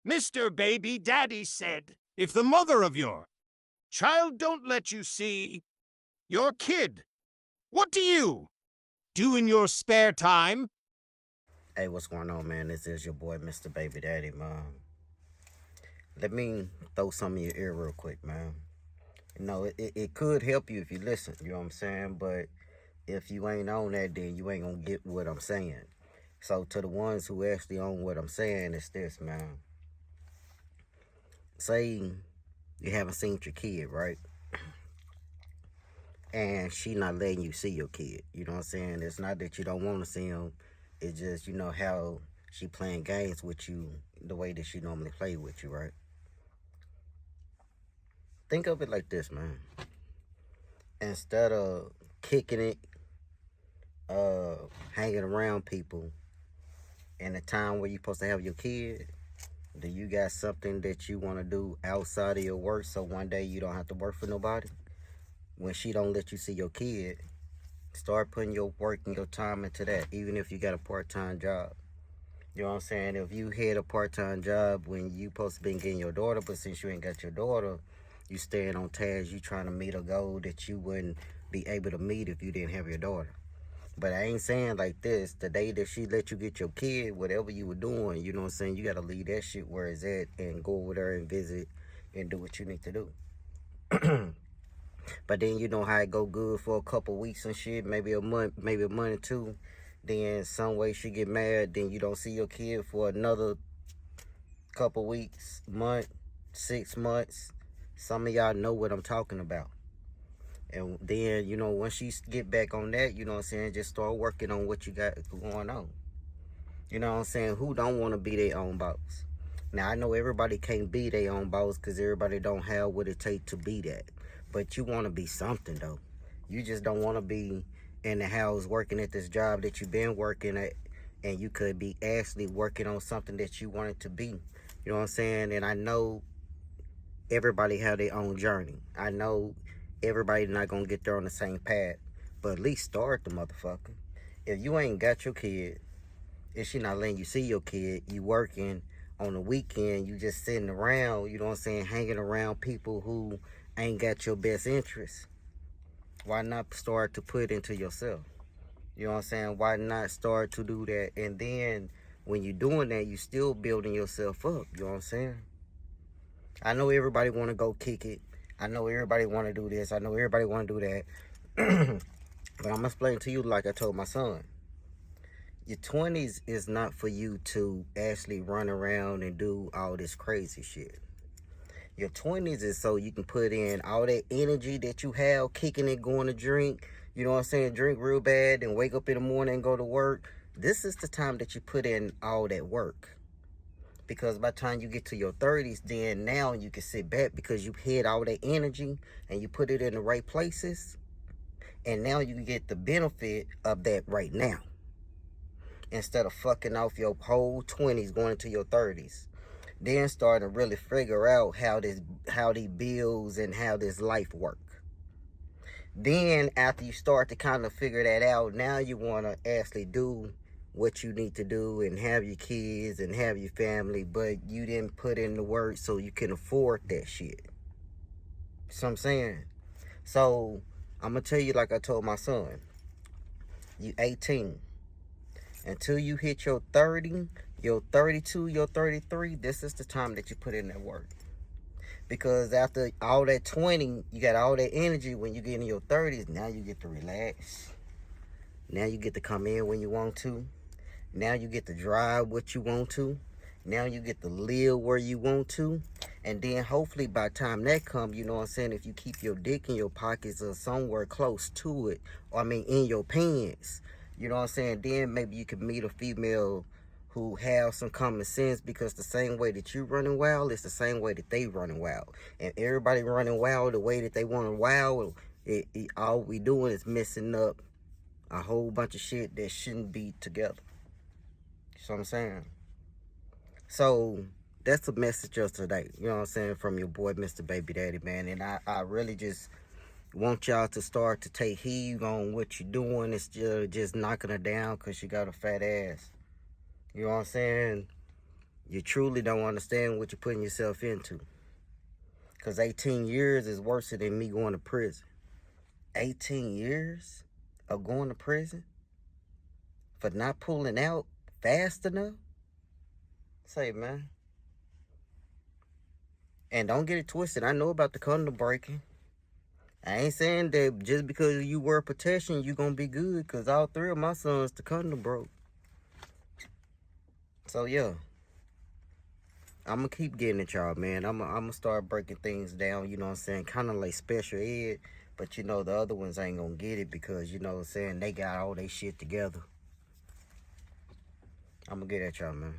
Mr. Baby Daddy said, if the mother of your child don't let you see your kid, what do you do in your spare time? Hey, what's going on, man? This is your boy, Mr. Baby Daddy, man. Let me throw some in your ear real quick, man. It could help you if you listen, you know what I'm saying? But if you ain't on that, then you ain't gonna get what I'm saying. So, to the ones who actually own what I'm saying, it's this, man. Say you haven't seen your kid, right? And she not letting you see your kid. You know what I'm saying? It's not that you don't want to see him. It's just, you know, how she playing games with you the way that she normally play with you, right? Think of it like this, man. Instead of kicking it, hanging around people in the time where you're supposed to have your kid, do you got something that you want to do outside of your work so one day you don't have to work for nobody? When she don't let you see your kid, start putting your work and your time into that, even if you got a part-time job. You know what I'm saying? If you had a part-time job when you supposed to be getting your daughter, but since you ain't got your daughter, you staying on task, you trying to meet a goal that you wouldn't be able to meet if you didn't have your daughter. But I ain't saying like this. The day that she let you get your kid, whatever you were doing, you know what I'm saying, you got to leave that shit where it's at and go over there and visit and do what you need to do. But then you know how it go good for a couple weeks and shit, maybe a month or two. Then some way she get mad, then you don't see your kid for another couple weeks, month, 6 months. Some of y'all know what I'm talking about. And then, you know, once you get back on that, you know what I'm saying, just start working on what you got going on. You know what I'm saying? Who don't want to be their own boss? Now, I know everybody can't be their own boss because everybody don't have what it takes to be that. But you want to be something, though. You just don't want to be in the house working at this job that you've been working at, and you could be actually working on something that you wanted to be. You know what I'm saying? And I know everybody have their own journey. I know everybody not going to get there on the same path. But at least start the motherfucker. If you ain't got your kid, if she not letting you see your kid, you working on the weekend, you just sitting around, you know what I'm saying, hanging around people who ain't got your best interest. Why not start to put into yourself? You know what I'm saying? Why not start to do that? And then when you're doing that, you still building yourself up. You know what I'm saying? I know everybody want to go kick it. I know everybody want to do this. I know everybody want to do that. But I'm going to explain to you like I told my son. Your 20s is not for you to actually run around and do all this crazy shit. Your 20s is so you can put in all that energy that you have, kicking it, going to drink, you know what I'm saying, drink real bad and wake up in the morning and go to work. This is the time that you put in all that work. Because by the time you get to your 30s, then now you can sit back because you had all that energy and you put it in the right places. And now you can get the benefit of that right now, instead of fucking off your whole 20s going into your 30s. Then starting to really figure out how these bills and how this life work. Then after you start to kind of figure that out, now you want to actually do what you need to do and have your kids and have your family, but you didn't put in the work so you can afford that shit. So I'm saying. So I'm gonna tell you like I told my son. You 18. Until you hit your 30, your 32, your 33, this is the time that you put in that work. Because after all that 20, you got all that energy. When you get in your 30s, now you get to relax. Now you get to come in when you want to. Now you get to drive what you want to. Now you get to live where you want to. And then hopefully by the time that comes, you know what I'm saying, if you keep your dick in your pockets or somewhere close to it, or I mean in your pants, you know what I'm saying, then maybe you could meet a female who have some common sense, because the same way that you running wild is the same way that they running wild. And everybody running wild the way that they want to wild, all we doing is messing up a whole bunch of shit that shouldn't be together. You know what I'm saying? So that's the message of today. You know what I'm saying? From your boy, Mr. Baby Daddy, man. And I really just want y'all to start to take heed on what you're doing instead of just knocking her down because she got a fat ass. You know what I'm saying? You truly don't understand what you're putting yourself into. Because 18 years is worse than me going to prison. 18 years of going to prison for not pulling out fast enough? Say, man. And don't get it twisted. I know about the condom breaking. I ain't saying that just because you wear protection, you gonna be good. Because all 3 of my sons, the condom broke. So, yeah. I'm gonna keep getting at y'all, man. I'm gonna start breaking things down, you know what I'm saying? Kind of like special ed. But, you know, the other ones ain't gonna get it because, you know what I'm saying, they got all their shit together. I'm gonna get at y'all, man.